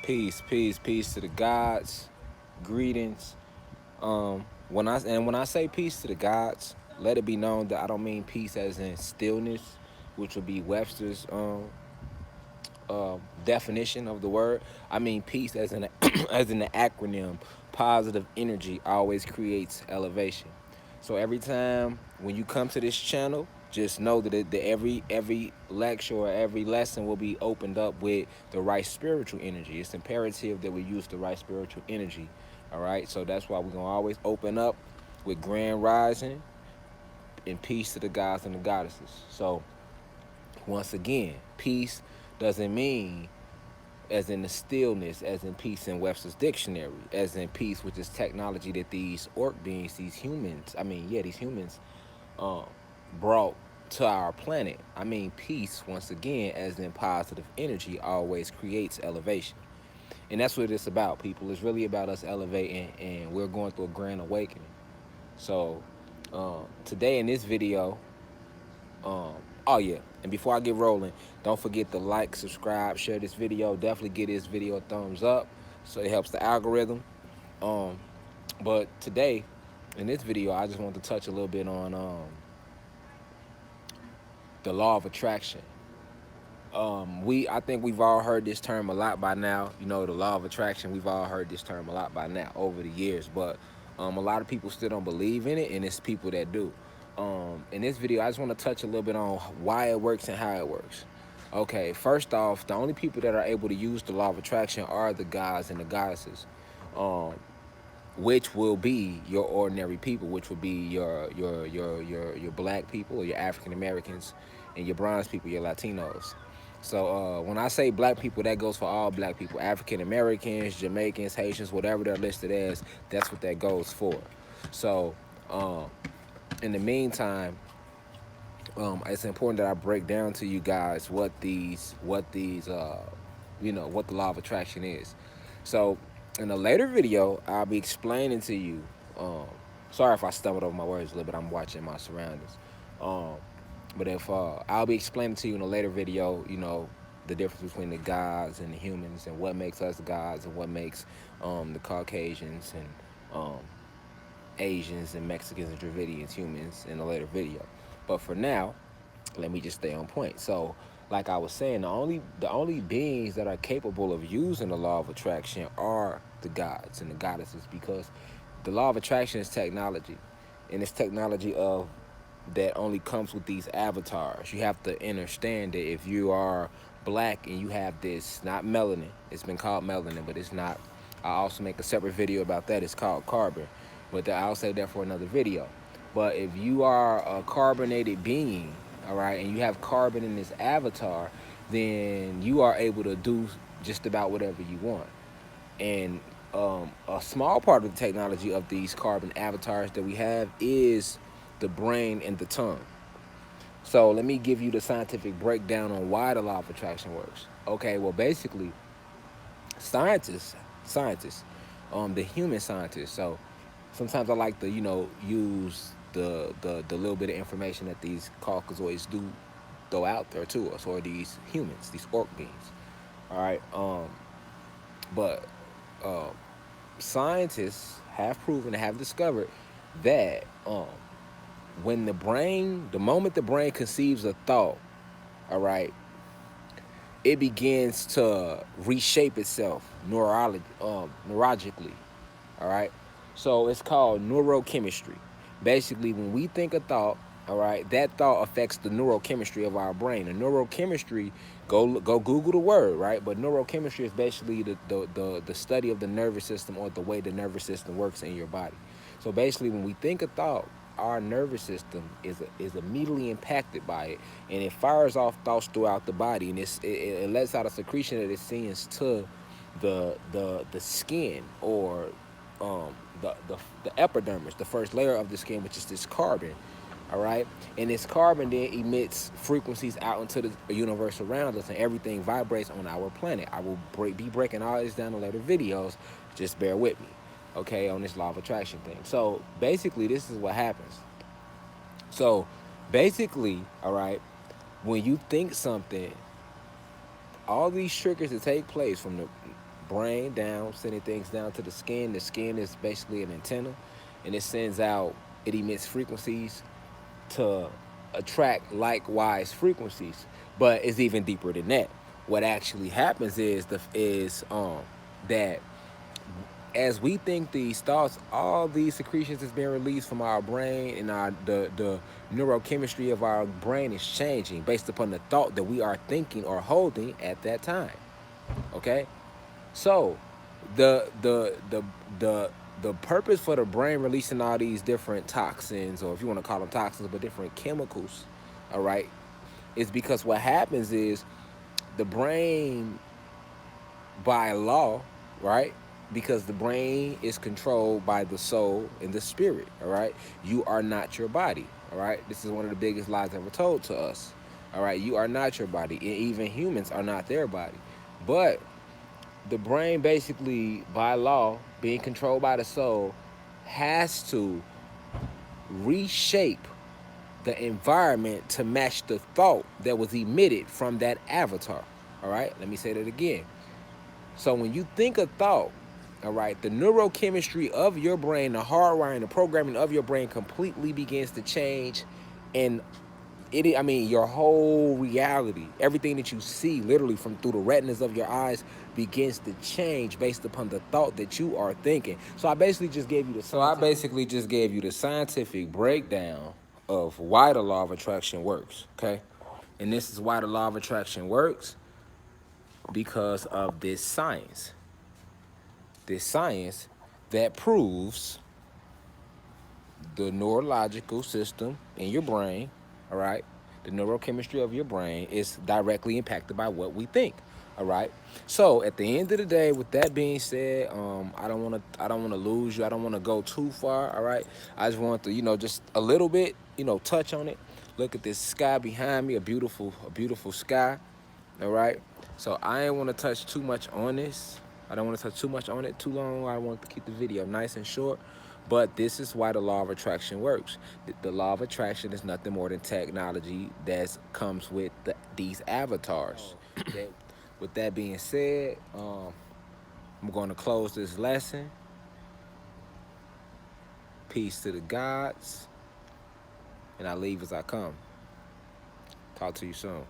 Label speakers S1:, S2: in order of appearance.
S1: Peace to the gods. Greetings. When I say peace to the gods, let it be known that I don't mean peace as in stillness, which would be Webster's definition of the word. I mean peace as in as in the acronym. Positive energy always creates elevation. So every time when you come to this channel, just know that every lecture or every lesson will be opened up with the right spiritual energy. It's imperative that we use the right spiritual energy. All right. So that's why we're gonna always open up with grand rising and peace to the gods and the goddesses. So once again, peace doesn't mean as in the stillness, as in peace in Webster's dictionary, as in peace, which is technology that these orc beings, these humans um, brought to our planet. I mean, peace, once again, as in positive energy, always creates elevation. And that's what it's about, people. It's really about us elevating, and we're going through a grand awakening. So, today in this video, um, oh yeah, and before I get rolling, don't forget to like, subscribe, share this video. Definitely give this video a thumbs up so it helps the algorithm. Um, but today, in this video, I just want to touch a little bit on the law of attraction. I think we've all heard this term a lot by now. You know, the law of attraction. We've all heard this term a lot by now over the years, but a lot of people still don't believe in it, and it's people that do. In this video, I just want to touch a little bit on why it works and how it works. Okay, first off, the only people that are able to use the law of attraction are the gods and the goddesses, um, which will be your ordinary people, which will be your black people, or your African Americans, and your bronze people, your Latinos. So when I say black people, that goes for all black people, African Americans, Jamaicans, Haitians, whatever they're listed as. That's what that goes for. So um, in the meantime, it's important that I break down to you guys what what the law of attraction is. So in a later video, I'll be explaining to you. Um, Sorry if I stumbled over my words a little bit. I'm watching my surroundings. Um, but if I'll be explaining to you in a later video, the difference between the gods and the humans, and what makes us gods and what makes the Caucasians and um, Asians and Mexicans and Dravidians humans in a later video. But for now, let me just stay on point. So, like I was saying, the only beings that are capable of using the law of attraction are the gods and the goddesses, because the law of attraction is technology, and it's technology of that only comes with these avatars. You have to understand that if you are black and you have this, not melanin, it's been called melanin, but it's not. I also make a separate video about that. It's called carbon, but I'll save that for another video. But if you are a carbonated being, all right, and you have carbon in this avatar, then you are able to do just about whatever you want. And a small part of the technology of these carbon avatars that we have is the brain and the tongue. So let me give you the scientific breakdown on why the law of attraction works. Okay, well, basically, scientists, the human scientists. So sometimes I like to, use the little bit of information that these Caucasoids do throw out there to us, or these humans, these orc beings. All right, but uh, scientists have proven and have discovered that the moment the brain conceives a thought, all right, it begins to reshape itself neurologically. All right, so it's called neurochemistry. Basically, when we think a thought, all right, that thought affects the neurochemistry of our brain. The neurochemistry, go Google the word, right? But neurochemistry is basically the study of the nervous system, or the way the nervous system works in your body. So basically, when we think a thought, our nervous system is immediately impacted by it, and it fires off thoughts throughout the body, and it lets out a secretion that it sends to the skin, or the epidermis, the first layer of the skin, which is this carbon. All right, and this carbon then emits frequencies out into the universe around us, and everything vibrates on our planet. I will be breaking all this down in later videos. Just bear with me, okay, on this law of attraction thing. So basically, this is what happens. So basically, all right, when you think something, all these triggers that take place, from the brain down, sending things down to the skin. The skin is basically an antenna, and it sends out, it emits frequencies to attract likewise frequencies. But it's even deeper than that. What actually happens is that as we think these thoughts, all these secretions is being released from our brain, and the neurochemistry of our brain is changing based upon the thought that we are thinking or holding at that time. Okay, so the the the the the purpose for the brain releasing all these different toxins, or if you want to call them toxins, but different chemicals, all right, is because what happens is the brain, by law, right? Because the brain is controlled by the soul and the spirit, all right? You are not your body, all right? This is one of the biggest lies ever told to us, all right? You are not your body, and even humans are not their body. But the brain, basically, by law, being controlled by the soul, has to reshape the environment to match the thought that was emitted from that avatar, all right? Let me say that again. So when you think a thought, all right, the neurochemistry of your brain, the hardwiring, the programming of your brain completely begins to change. And I mean, your whole reality, everything that you see literally from through the retinas of your eyes begins to change based upon the thought that you are thinking. So I basically just gave you the scientific breakdown of why the law of attraction works, okay? And this is why the law of attraction works, because of this science. This science that proves the neurological system in your brain, all right, the neurochemistry of your brain is directly impacted by what we think, all right. So at the end of the day, with that being said, I don't want to lose you. I don't want to go too far, all right. I just want to, just a little bit, touch on it. Look at this sky behind me, a beautiful sky, all right. So I ain't want to touch too much on this. I don't want to touch too much on it too long. I want to keep the video nice and short. But this is why the law of attraction works. The law of attraction is nothing more than technology that comes with these avatars. With that being said, I'm going to close this lesson. Peace to the gods. And I leave as I come. Talk to you soon.